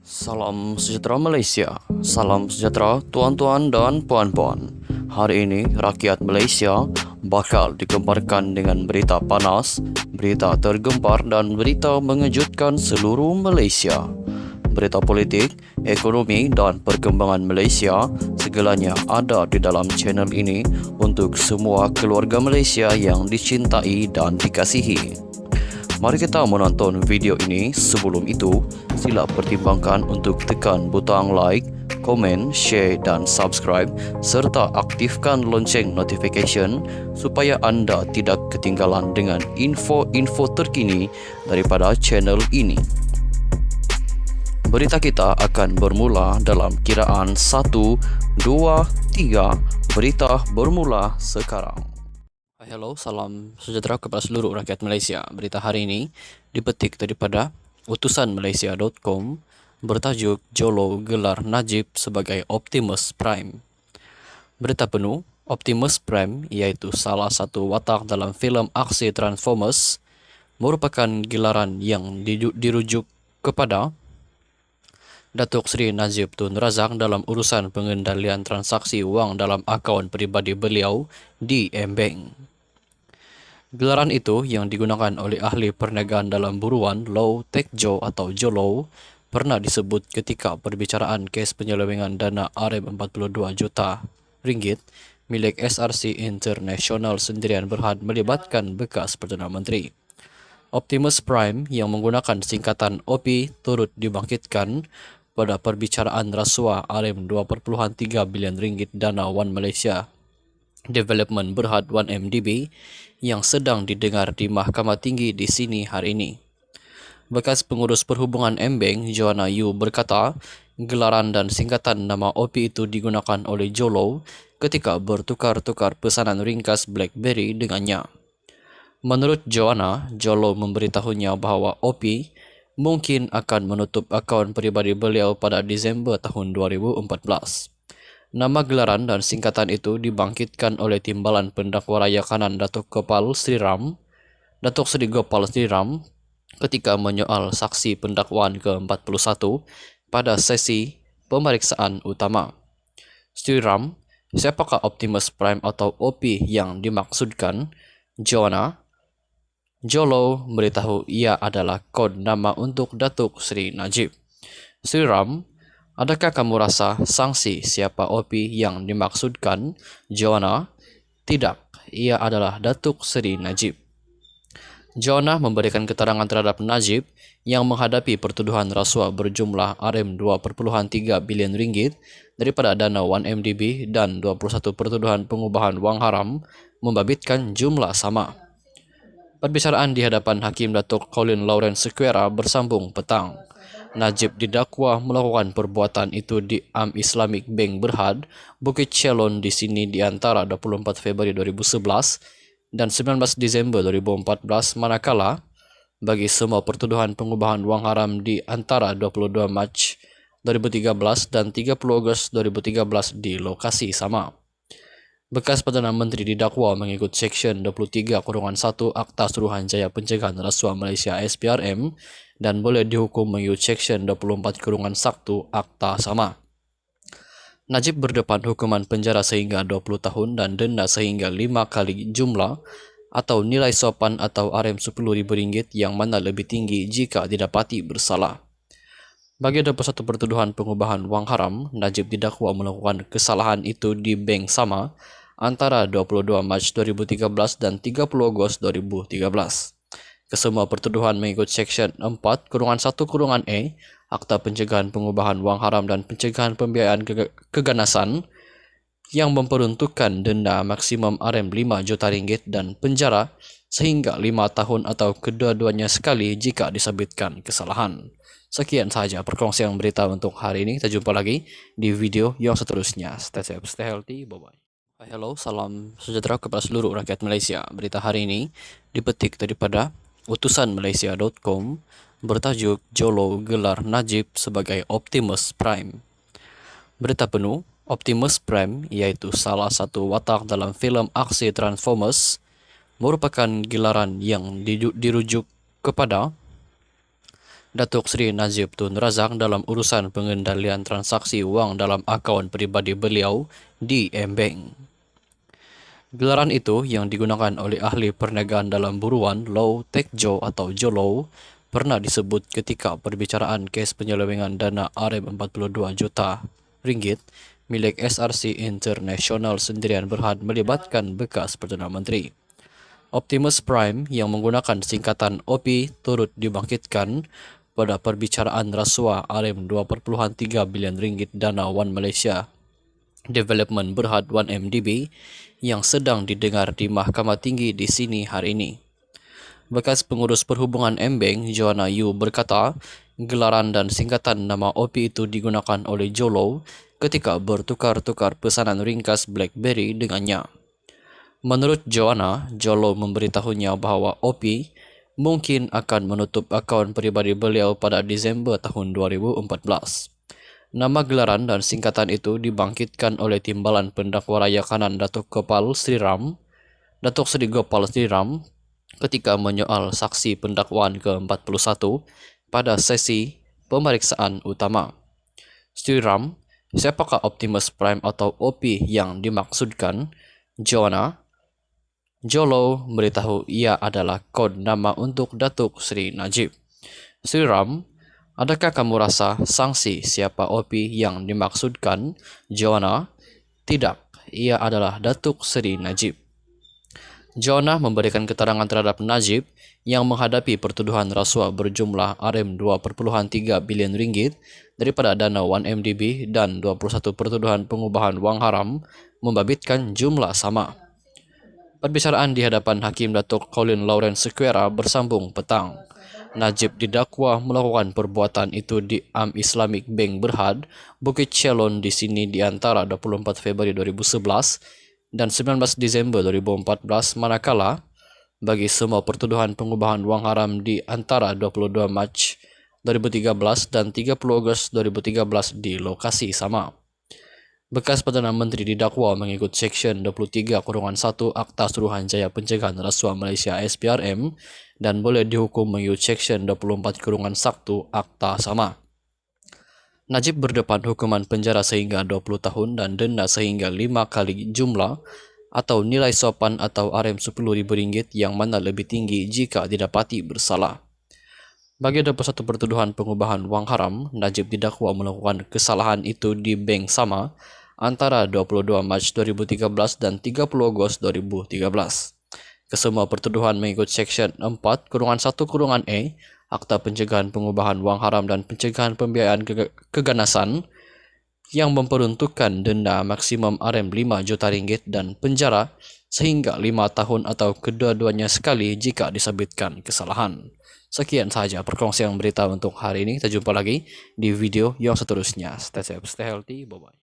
Salam sejahtera Malaysia. Salam sejahtera tuan-tuan dan puan-puan. Hari ini rakyat Malaysia bakal digemparkan dengan berita panas, berita tergempar dan berita mengejutkan seluruh Malaysia. Berita politik, ekonomi dan perkembangan Malaysia segalanya ada di dalam channel ini untuk semua keluarga Malaysia yang dicintai dan dikasihi. Mari kita menonton video ini. Sebelum itu, sila pertimbangkan untuk tekan butang like, komen, share dan subscribe serta aktifkan lonceng notification supaya anda tidak ketinggalan dengan info-info terkini daripada channel ini. Berita kita akan bermula dalam kiraan 1, 2, 3. Berita bermula sekarang. Hello, salam sejahtera kepada seluruh rakyat Malaysia. Berita hari ini dipetik daripada utusanmalaysia.com bertajuk Jolo gelar Najib sebagai Optimus Prime. Berita penuh, Optimus Prime iaitu salah satu watak dalam filem aksi Transformers merupakan gelaran yang dirujuk kepada Datuk Seri Najib Tun Razak dalam urusan pengendalian transaksi wang dalam akaun peribadi beliau di M-Bank. Gelaran itu yang digunakan oleh ahli perniagaan dalam buruan Low Tek Jo atau Jolo pernah disebut ketika perbicaraan kes penyelewengan dana RM42 juta ringgit milik SRC International Sendirian Berhad melibatkan bekas Perdana Menteri. Optimus Prime yang menggunakan singkatan OP turut dibangkitkan pada perbicaraan rasuah RM2.3 bilion ringgit dana One Malaysia Development Berhad 1MDB yang sedang didengar di Mahkamah Tinggi di sini hari ini. Bekas pengurus perhubungan M-Bank, Joanna Yu berkata, gelaran dan singkatan nama OP itu digunakan oleh Jolo ketika bertukar-tukar pesanan ringkas BlackBerry dengannya. Menurut Joanna, Jolo memberitahunya bahawa OP mungkin akan menutup akaun peribadi beliau pada Disember tahun 2014. Nama gelaran dan singkatan itu dibangkitkan oleh Timbalan Pendakwa Raya Kanan Datuk Seri Gopal Sri Ram ketika menyoal saksi pendakwaan ke-41 pada sesi pemeriksaan utama. Sri Ram, siapakah Optimus Prime atau OP yang dimaksudkan? Joanna, Jolo memberitahu ia adalah kod nama untuk Datuk Seri Najib. Sri Ram, adakah kamu rasa sanksi siapa OP yang dimaksudkan? Joanna, tidak, ia adalah Datuk Seri Najib. Joanna memberikan keterangan terhadap Najib yang menghadapi pertuduhan rasuah berjumlah RM2.3 bilion ringgit daripada dana 1MDB dan 21 pertuduhan pengubahan wang haram membabitkan jumlah sama. Perbicaraan di hadapan Hakim Datuk Colin Lawrence Sequeira bersambung petang. Najib didakwa melakukan perbuatan itu di Islamic Bank Berhad, Bukit Chelon di sini di antara 24 Februari 2011 dan 19 Disember 2014, manakala bagi semua pertuduhan pengubahan wang haram di antara 22 Mac 2013 dan 30 Ogos 2013 di lokasi sama. Bekas Perdana Menteri didakwa mengikut Seksyen 23-1 Akta Suruhanjaya Pencegahan Rasuah Malaysia SPRM dan boleh dihukum mengikut Seksyen 24-1 Akta sama. Najib berdepan hukuman penjara sehingga 20 tahun dan denda sehingga 5 kali jumlah atau nilai sopan atau RM10.000 yang mana lebih tinggi jika didapati bersalah. Bagi 21 pertuduhan pengubahan wang haram, Najib didakwa melakukan kesalahan itu di bank sama antara 22 Mac 2013 dan 30 Ogos 2013. Kesemua pertuduhan mengikut Seksyen 4-1-E Akta Pencegahan Pengubahan Wang Haram dan Pencegahan Pembiayaan Keganasan yang memperuntukkan denda maksimum RM5 juta ringgit dan penjara sehingga 5 tahun atau kedua-duanya sekali jika disabitkan kesalahan. Sekian sahaja perkongsian berita untuk hari ini. Kita jumpa lagi di video yang seterusnya. Stay safe, stay healthy. Bye-bye. Hello, salam sejahtera kepada seluruh rakyat Malaysia. Berita hari ini dipetik daripada utusanmalaysia.com bertajuk Jolo gelar Najib sebagai Optimus Prime. Berita penuh, Optimus Prime iaitu salah satu watak dalam filem aksi Transformers merupakan gelaran yang dirujuk kepada Datuk Seri Najib Tun Razak dalam urusan pengendalian transaksi wang dalam akaun pribadi beliau di M-Bank. Gelaran itu yang digunakan oleh ahli perniagaan dalam buruan Lau Tek Jo atau Jolo pernah disebut ketika perbicaraan kes penyelewengan dana Rm42 juta ringgit milik SRC International Sendirian Berhad melibatkan bekas Perdana Menteri. Optimus Prime yang menggunakan singkatan OP turut dibangkitkan pada perbicaraan rasuah Rm2.3 bilion ringgit dana One Malaysia Development Berhad 1MDB yang sedang didengar di Mahkamah Tinggi di sini hari ini. Bekas pengurus perhubungan M-Bank, Joanna Yu berkata, gelaran dan singkatan nama OP itu digunakan oleh Jolo ketika bertukar-tukar pesanan ringkas BlackBerry dengannya. Menurut Joanna, Jolo memberitahunya bahwa OP mungkin akan menutup akaun pribadi beliau pada Disember tahun 2014. Nama gelaran dan singkatan itu dibangkitkan oleh Timbalan Pendakwa Raya Kanan Datuk Seri Gopal Sriram ketika menyoal saksi pendakwaan ke-41 pada sesi pemeriksaan utama. Sriram, siapakah Optimus Prime atau OP yang dimaksudkan? Joanna, Jolo memberitahu ia adalah kod nama untuk Datuk Seri Najib. Sriram, adakah kamu rasa sanksi siapa OP yang dimaksudkan? Joanna, tidak, ia adalah Datuk Seri Najib. Joanna memberikan keterangan terhadap Najib yang menghadapi pertuduhan rasuah berjumlah Rm2.3 bilion ringgit daripada dana 1MDB dan 21 pertuduhan pengubahan wang haram membabitkan jumlah sama. Perbicaraan di hadapan Hakim Datuk Colin Lawrence Sequeira bersambung petang. Najib didakwa melakukan perbuatan itu di Islamic Bank Berhad, Bukit Chelon di sini di antara 24 Februari 2011 dan 19 Disember 2014, manakala bagi semua pertuduhan pengubahan wang haram di antara 22 Mac 2013 dan 30 Ogos 2013 di lokasi sama. Bekas Perdana Menteri didakwa mengikut Seksyen 23-1 Akta Suruhanjaya Pencegahan Rasuah Malaysia SPRM dan boleh dihukum mengikut Seksyen 24-1 Akta sama. Najib berdepan hukuman penjara sehingga 20 tahun dan denda sehingga 5 kali jumlah atau nilai sopan atau Rm10.000 yang mana lebih tinggi jika didapati bersalah. Bagi 21 pertuduhan pengubahan wang haram, Najib didakwa melakukan kesalahan itu di bank sama antara 22 Mac 2013 dan 30 Ogos 2013. Kesemua pertuduhan mengikut Seksyen 4-1-E Akta Pencegahan Pengubahan Wang Haram dan Pencegahan Pembiayaan Keganasan yang memperuntukkan denda maksimum Rm5 juta ringgit dan penjara sehingga 5 tahun atau kedua-duanya sekali jika disabitkan kesalahan. Sekian sahaja perkongsian berita untuk hari ini. Kita jumpa lagi di video yang seterusnya. Stay safe, stay healthy. Bye-bye.